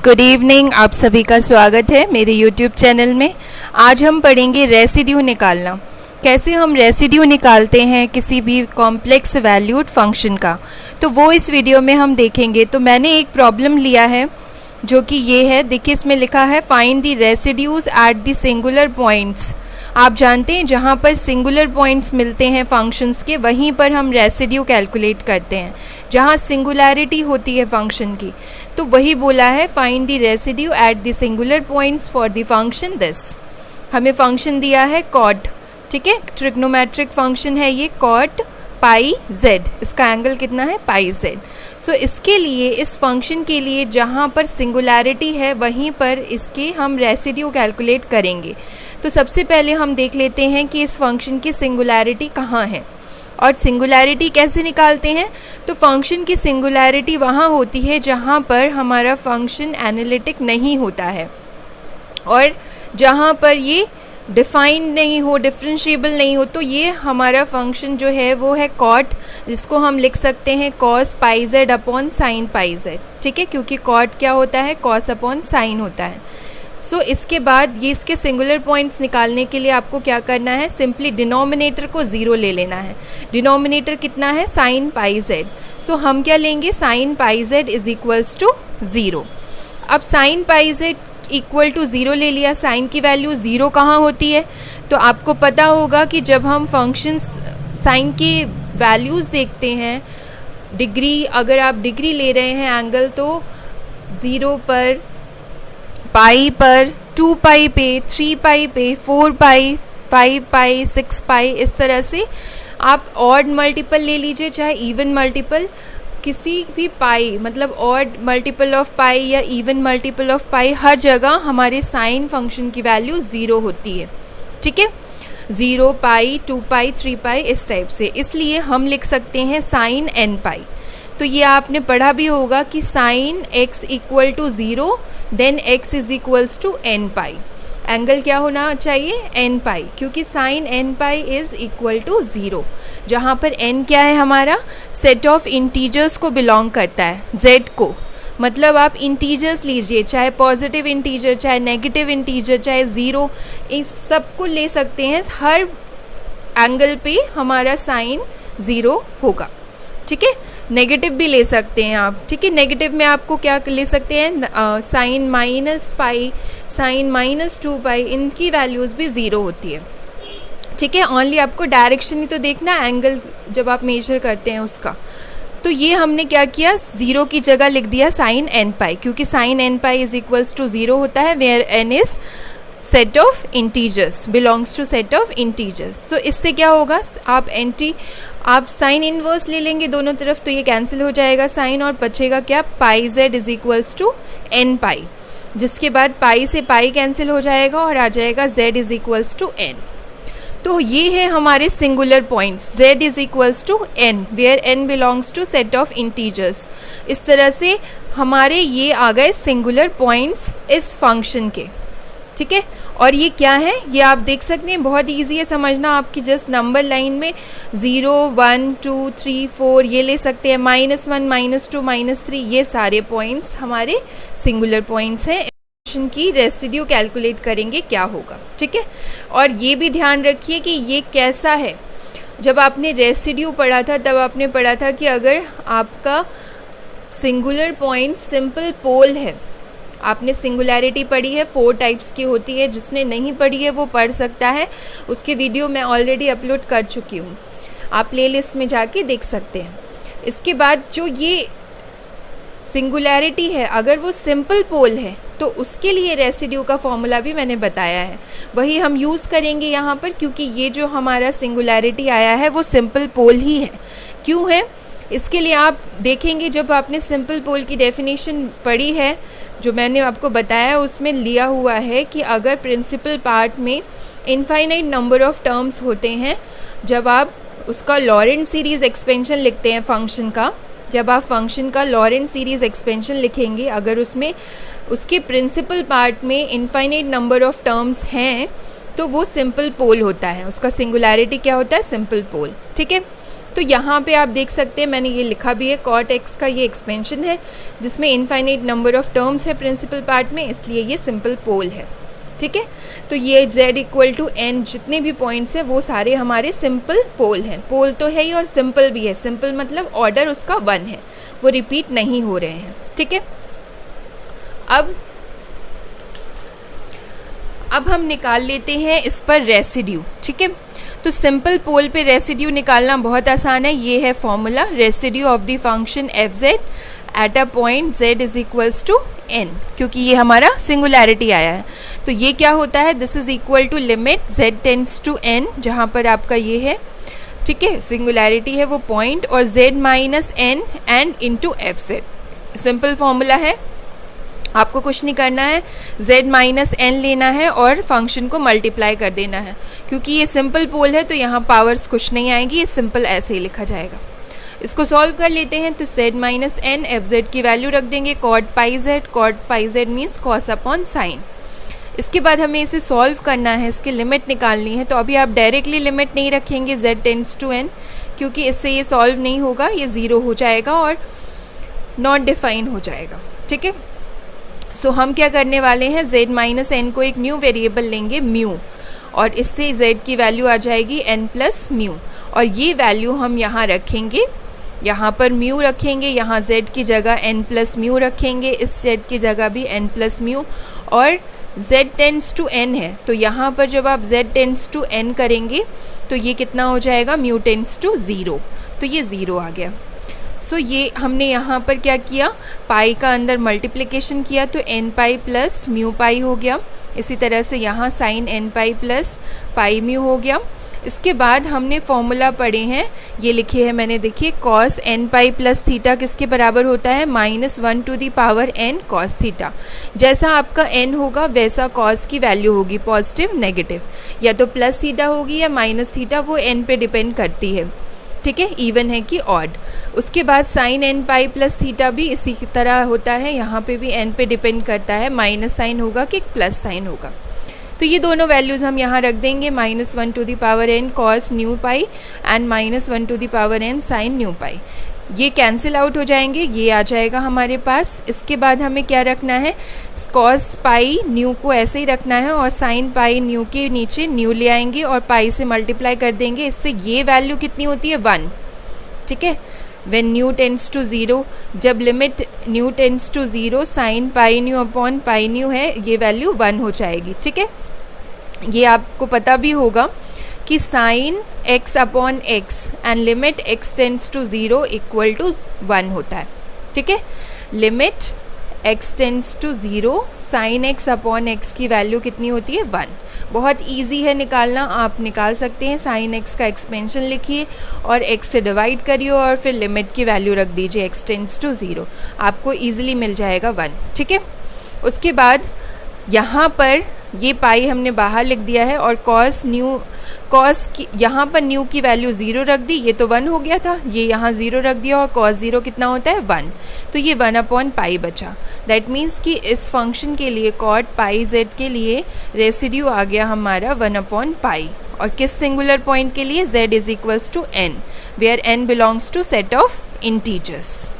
Good evening, आप सभी का स्वागत है मेरे यूट्यूब चैनल में। आज हम पढ़ेंगे रेसिड्यू निकालना। कैसे हम रेसिड्यू निकालते हैं किसी भी कॉम्प्लेक्स वैल्यूड फंक्शन का, तो वो इस वीडियो में हम देखेंगे। तो मैंने एक प्रॉब्लम लिया है जो कि ये है, देखिए इसमें लिखा है find the residues at the singular points. आप जानते हैं जहाँ पर सिंगुलर पॉइंट्स मिलते हैं फंक्शंस के, वहीं पर हम रेसिड्यू कैलकुलेट करते हैं। जहाँ सिंगुलैरिटी होती है फंक्शन की, तो वही बोला है find the residue at the singular points for the function this. हमें फंक्शन दिया है कॉट, ठीक है, ट्रिग्नोमेट्रिक फंक्शन है ये कॉट पाई जेड। इसका एंगल कितना है, पाई जेड। सो इसके लिए, इस फंक्शन के लिए जहाँ पर सिंगुलैरिटी है वहीं पर इसके हम रेसिड्यू कैलकुलेट करेंगे। तो सबसे पहले हम देख लेते हैं कि इस फंक्शन की सिंगुलैरिटी कहाँ है और सिंगुलैरिटी कैसे निकालते हैं। तो फंक्शन की सिंगुलैरिटी वहाँ होती है जहाँ पर हमारा फंक्शन एनालिटिक नहीं होता है और जहाँ पर ये डिफाइंड नहीं हो, डिफरेंशिएबल नहीं हो। तो ये हमारा फंक्शन जो है वो है कॉट, जिसको हम लिख सकते हैं cos pi Z upon sine pi Z, ठीक है, क्योंकि कॉट क्या होता है, कॉस अपॉन साइन होता है। सो इसके बाद ये इसके सिंगुलर पॉइंट्स निकालने के लिए आपको क्या करना है, सिंपली डिनोमिनेटर को ज़ीरो ले लेना है। डिनोमिनेटर कितना है, साइन पाई जेड। सो हम क्या लेंगे, sine pi Z is equals to zero. अब sine pi Z equal to zero ले लिया, साइन की वैल्यू ज़ीरो कहाँ होती है, तो आपको पता होगा कि जब हम फंक्शंस साइन की वैल्यूज़ देखते हैं, डिग्री, अगर आप डिग्री ले रहे हैं एंगल, तो 0 पर, पाई पर, 2 पाई पे, 3 पाई पे, 4 पाई, 5 पाई, 6 पाई, इस तरह से आप ऑड मल्टीपल ले लीजिए चाहे इवन मल्टीपल, किसी भी पाई मतलब ऑड मल्टीपल ऑफ पाई या इवन मल्टीपल ऑफ पाई, हर जगह हमारे साइन फंक्शन की वैल्यू 0 होती है, ठीक है। 0 पाई, 2 पाई, 3 पाई, इस टाइप से। इसलिए हम लिख सकते हैं साइन एन पाई। तो ये आपने पढ़ा भी होगा कि sine x equal to 0 then x is equals to N pi. Angle क्या होना चाहिए, एन पाई, क्योंकि sine n pi is equal to 0, जहाँ पर n क्या है, हमारा सेट ऑफ इंटीजर्स को बिलोंग करता है, z को। मतलब आप इंटीजर्स लीजिए, चाहे पॉजिटिव इंटीजर, चाहे नेगेटिव इंटीजर, चाहे 0, इस सब को ले सकते हैं। हर एंगल पे हमारा साइन 0 होगा, ठीक है। नेगेटिव भी ले सकते हैं आप, ठीक है। नेगेटिव में आपको क्या ले सकते हैं, sine minus pi, sine minus 2 pi, इनकी वैल्यूज़ भी 0 होती है, ठीक है। ओनली आपको डायरेक्शन ही तो देखना, एंगल जब आप मेजर करते हैं उसका। तो ये हमने क्या किया, 0 की जगह लिख दिया साइन एन पाई, क्योंकि sine n pi is equals to 0 होता है, where n is set of integers, belongs to set of integers. तो इससे क्या होगा, आप साइन इनवर्स ले लेंगे दोनों तरफ, तो ये कैंसिल हो जाएगा साइन, और बचेगा क्या, pi Z is equals to N pi, जिसके बाद पाई से पाई कैंसिल हो जाएगा और आ जाएगा z is equals to n. तो ये है हमारे singular points, z is equals to n, where n belongs to set of integers. इस तरह से हमारे ये आ गए सिंगुलर पॉइंट्स इस फंक्शन के, ठीक है। और ये क्या है, ये आप देख सकते हैं, बहुत इजी है समझना। आपकी जस्ट नंबर लाइन में 0, 1, 2, 3, 4 ये ले सकते हैं, -1, -2, -3, ये सारे पॉइंट्स हमारे सिंगुलर पॉइंट्स हैं। फंक्शन की रेसिड्यू कैलकुलेट करेंगे क्या होगा, ठीक है। और ये भी ध्यान रखिए कि ये कैसा है, जब आपने रेसिड्यू पढ़ा था तब आपने पढ़ा था कि अगर आपका सिंगुलर पॉइंट सिंपल पोल है, आपने सिंगुलैरिटी पढ़ी है, 4 टाइप्स की होती है, जिसने नहीं पढ़ी है वो पढ़ सकता है, उसके वीडियो मैं ऑलरेडी अपलोड कर चुकी हूँ, आप प्लेलिस्ट में जाके देख सकते हैं। इसके बाद जो ये सिंगुलैरिटी है, अगर वो सिंपल पोल है तो उसके लिए रेसिड्यू का फॉर्मूला भी मैंने बताया है, वही हम यूज़ करेंगे यहाँ पर, क्योंकि ये जो हमारा सिंगुलैरिटी आया है वो सिंपल पोल ही है। क्यों है, इसके लिए आप देखेंगे जब आपने सिंपल पोल की डेफिनेशन पढ़ी है, जो मैंने आपको बताया, उसमें लिया हुआ है कि अगर प्रिंसिपल पार्ट में इनफाइनाइट नंबर ऑफ टर्म्स होते हैं, जब आप उसका लॉरेंट सीरीज़ एक्सपेंशन लिखते हैं फंक्शन का, जब आप फंक्शन का लॉरेंट सीरीज़ एक्सपेंशन लिखेंगे, अगर उसमें उसके प्रिंसिपल पार्ट में इनफाइनाइट नंबर ऑफ टर्म्स हैं, तो वो सिंपल पोल होता है, उसका सिंगुलैरिटी क्या होता है, सिंपल पोल, ठीक है। तो यहाँ पे आप देख सकते हैं मैंने ये लिखा भी है, cot x का ये एक्सपेंशन है जिसमें इनफाइनाइट नंबर ऑफ टर्म्स है प्रिंसिपल पार्ट में, इसलिए ये सिंपल पोल है। ठीक है, तो ये z इक्वल टू n जितने भी पॉइंट्स हैं वो सारे हमारे सिंपल पोल हैं। पोल तो है ही और सिंपल भी है। सिंपल मतलब ऑर्डर उसका 1 है, वो रिपीट नहीं हो रहे हैं। ठीक है, अब हम निकाल लेते हैं इस पर रेसिड्यू। ठीक है, तो सिंपल पोल पे रेसिड्यू निकालना बहुत आसान है। ये है formula, residue of the function f z at a point z is equals to n, क्योंकि ये हमारा सिंगुलैरिटी आया है। तो ये क्या होता है, this is equal to limit z tends to n, जहाँ पर आपका ये है, ठीक है, सिंगुलैरिटी है वो पॉइंट, और z minus n and into F Z. Simple formula है, आपको कुछ नहीं करना है, z माइनस n लेना है और फंक्शन को मल्टीप्लाई कर देना है। क्योंकि ये सिंपल पोल है तो यहाँ पावर्स कुछ नहीं आएंगी, ये सिंपल ऐसे ही लिखा जाएगा। इसको सॉल्व कर लेते हैं, तो z minus n f z की वैल्यू रख देंगे cot pi z means cos upon sine. इसके बाद हमें इसे सॉल्व करना है, इसकी लिमिट निकालनी है। तो अभी आप डायरेक्टली लिमिट नहीं रखेंगे z टेंड्स टू n, क्योंकि इससे ये सॉल्व नहीं होगा, ये ज़ीरो हो जाएगा और नॉट डिफाइन हो जाएगा। ठीक है, सो हम क्या करने वाले हैं, z माइनस n को एक न्यू वेरिएबल लेंगे म्यू, और इससे z की वैल्यू आ जाएगी n प्लस म्यू, और ये वैल्यू हम यहाँ रखेंगे, यहाँ पर म्यू रखेंगे, यहाँ z की जगह n प्लस म्यू रखेंगे, इस z की जगह भी n प्लस म्यू, और z टेंड्स टू n है तो यहाँ पर जब आप z टेंड्स टू n करेंगे तो ये कितना हो जाएगा, म्यू टेंड्स टू 0, तो ये 0 आ गया। सो ये हमने यहाँ पर क्या किया, पाई का अंदर मल्टीप्लिकेशन किया तो n pi plus mu pi हो गया। इसी तरह से यहाँ sine n pi plus pi mu हो गया। इसके बाद हमने फॉर्मूला पढ़े हैं, ये लिखे हैं मैंने, देखिए cos n pi plus theta किसके बराबर होता है, -1 to the power n cos theta. जैसा आपका n होगा वैसा कॉस की वैल्यू होगी, पॉजिटिव नेगेटिव, या तो प्लस थीटा होगी या माइनस थीटा, वो n पे डिपेंड करती है। ठीक है, इवन है कि ऑड। उसके बाद sine n pi plus theta भी इसी की तरह होता है, यहाँ पे भी n पे डिपेंड करता है, माइनस साइन होगा कि प्लस साइन होगा। तो ये दोनों वैल्यूज़ हम यहाँ रख देंगे, -1 to the power n cos nu pi and -1 to the power n sine nu pi. ये कैंसिल आउट हो जाएंगे, ये आ जाएगा हमारे पास। इसके बाद हमें क्या रखना है, कॉस पाई न्यू को ऐसे ही रखना है, और साइन पाई न्यू के नीचे न्यू ले आएंगे और पाई से मल्टीप्लाई कर देंगे। इससे ये वैल्यू कितनी होती है, 1। ठीक है, when न्यू टेंड्स टू 0, जब limit nu tends to 0 sine pi nu upon pi nu है, ये वैल्यू 1 हो जाएगी। ठीक है, ये आपको पता भी होगा कि sine x upon x and limit x tends to 0 equal to 1 होता है। ठीक है, limit x tends to 0 sine x upon x की वैल्यू कितनी होती है, 1। बहुत इजी है निकालना, आप निकाल सकते हैं। साइन x का एक्सपेंशन लिखिए और x से डिवाइड करिए और फिर लिमिट की वैल्यू रख दीजिए x टेंड्स टू 0, आपको ईजिली मिल जाएगा 1। ठीक है, उसके बाद यहाँ पर ये पाई हमने बाहर लिख दिया है, और कॉस की यहाँ पर न्यू की वैल्यू 0 रख दी, ये तो 1 हो गया था, ये यहाँ 0 रख दिया, और कॉस 0 कितना होता है, 1, तो ये 1 अपॉन पाई बचा। दैट मीन्स कि इस फंक्शन के लिए कॉट पाई जेड के लिए रेसिड्यू आ गया हमारा 1 अपॉन पाई, और किस सिंगुलर पॉइंट के लिए, z is equals to n, where n belongs to set of integers.